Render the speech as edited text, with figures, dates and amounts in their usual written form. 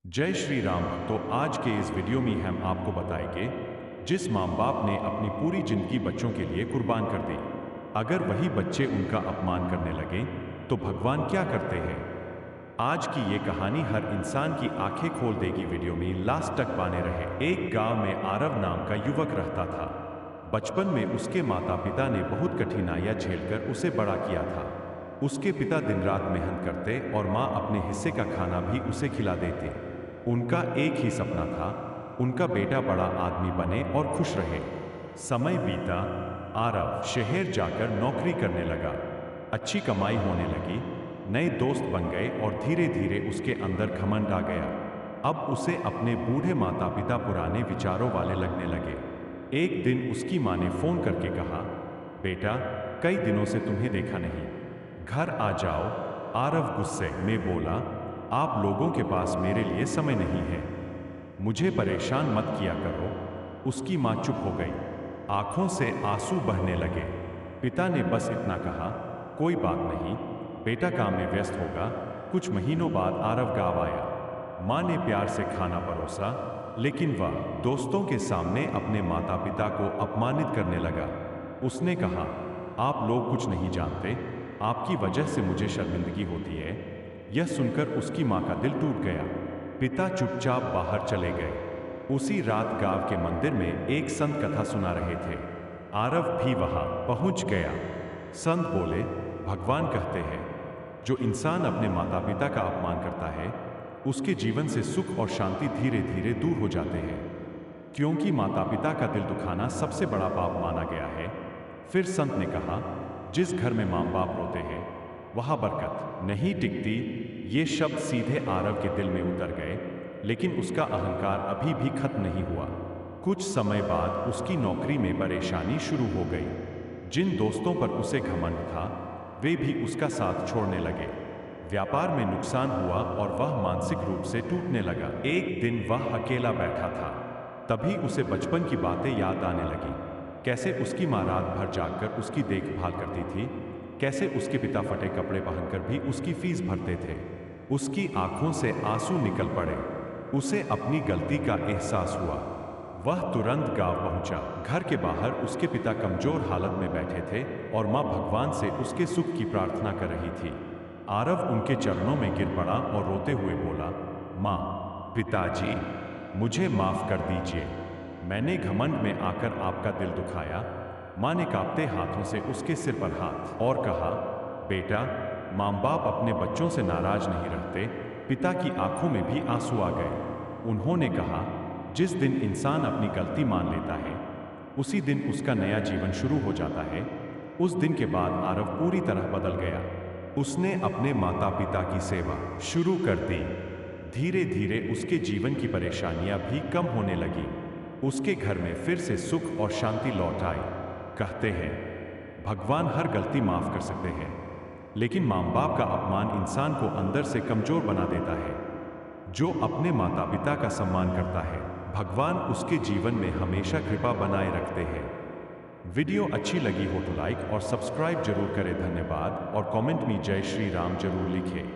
जय श्री राम। तो आज के इस वीडियो में हम आपको बताएंगे जिस माँ बाप ने अपनी पूरी जिंदगी बच्चों के लिए कुर्बान कर दी, अगर वही बच्चे उनका अपमान करने लगे तो भगवान क्या करते हैं। आज की ये कहानी हर इंसान की आंखें खोल देगी। वीडियो में लास्ट तक बने रहे। एक गांव में आरव नाम का युवक रहता था। बचपन में उसके माता पिता ने बहुत कठिनाइयां झेलकर उसे बड़ा किया था। उसके पिता दिन रात मेहनत करते और माँ अपने हिस्से का खाना भी उसे खिला देती। उनका एक ही सपना था, उनका बेटा बड़ा आदमी बने और खुश रहे। समय बीता, आरव शहर जाकर नौकरी करने लगा। अच्छी कमाई होने लगी, नए दोस्त बन गए और धीरे धीरे उसके अंदर घमंड आ गया। अब उसे अपने बूढ़े माता पिता पुराने विचारों वाले लगने लगे। एक दिन उसकी माँ ने फोन करके कहा, बेटा कई दिनों से तुम्हें देखा नहीं, घर आ जाओ। आरव गुस्से में बोला, आप लोगों के पास मेरे लिए समय नहीं है, मुझे परेशान मत किया करो। उसकी मां चुप हो गई, आंखों से आंसू बहने लगे। पिता ने बस इतना कहा, कोई बात नहीं, बेटा काम में व्यस्त होगा। कुछ महीनों बाद आरव गांव आया। मां ने प्यार से खाना परोसा, लेकिन वह दोस्तों के सामने अपने माता पिता को अपमानित करने लगा। उसने कहा, आप लोग कुछ नहीं जानते, आपकी वजह से मुझे शर्मिंदगी होती है। यह सुनकर उसकी मां का दिल टूट गया। पिता चुपचाप बाहर चले गए। उसी रात गांव के मंदिर में एक संत कथा सुना रहे थे। आरव भी वहां पहुंच गया। संत बोले, भगवान कहते हैं जो इंसान अपने माता पिता का अपमान करता है उसके जीवन से सुख और शांति धीरे धीरे दूर हो जाते हैं, क्योंकि माता पिता का दिल दुखाना सबसे बड़ा पाप माना गया है। फिर संत ने कहा, जिस घर में माँ बाप रोते हैं वहां बरकत नहीं टिकती। ये शब्द सीधे आरव के दिल में उतर गए, लेकिन उसका अहंकार अभी भी खत्म नहीं हुआ। कुछ समय बाद उसकी नौकरी में परेशानी शुरू हो गई। जिन दोस्तों पर उसे घमंड था वे भी उसका साथ छोड़ने लगे। व्यापार में नुकसान हुआ और वह मानसिक रूप से टूटने लगा। एक दिन वह अकेला बैठा था, तभी उसे बचपन की बातें याद आने लगी। कैसे उसकी माँ रात भर जागकर उसकी देखभाल करती थी, कैसे उसके पिता फटे कपड़े पहनकर भी उसकी फीस भरते थे। उसकी आंखों से आंसू निकल पड़े। उसे अपनी गलती का एहसास हुआ। वह तुरंत गांव पहुंचा। घर के बाहर उसके पिता कमजोर हालत में बैठे थे और मां भगवान से उसके सुख की प्रार्थना कर रही थी। आरव उनके चरणों में गिर पड़ा और रोते हुए बोला, मां, पिताजी, मुझे माफ कर दीजिए, मैंने घमंड में आकर आपका दिल दुखाया। मां ने कांपते हाथों से उसके सिर पर हाथ और कहा, बेटा, माँ बाप अपने बच्चों से नाराज नहीं रहते। पिता की आंखों में भी आंसू आ गए। उन्होंने कहा, जिस दिन इंसान अपनी गलती मान लेता है उसी दिन उसका नया जीवन शुरू हो जाता है। उस दिन के बाद आरव पूरी तरह बदल गया। उसने अपने माता पिता की सेवा शुरू कर दी। धीरे धीरे उसके जीवन की परेशानियां भी कम होने लगी। उसके घर में फिर से सुख और शांति लौट आई। कहते हैं भगवान हर गलती माफ कर सकते हैं, लेकिन माँ बाप का अपमान इंसान को अंदर से कमजोर बना देता है। जो अपने माता पिता का सम्मान करता है भगवान उसके जीवन में हमेशा कृपा बनाए रखते हैं। वीडियो अच्छी लगी हो तो लाइक और सब्सक्राइब जरूर करें। धन्यवाद। और कमेंट में जय श्री राम जरूर लिखें।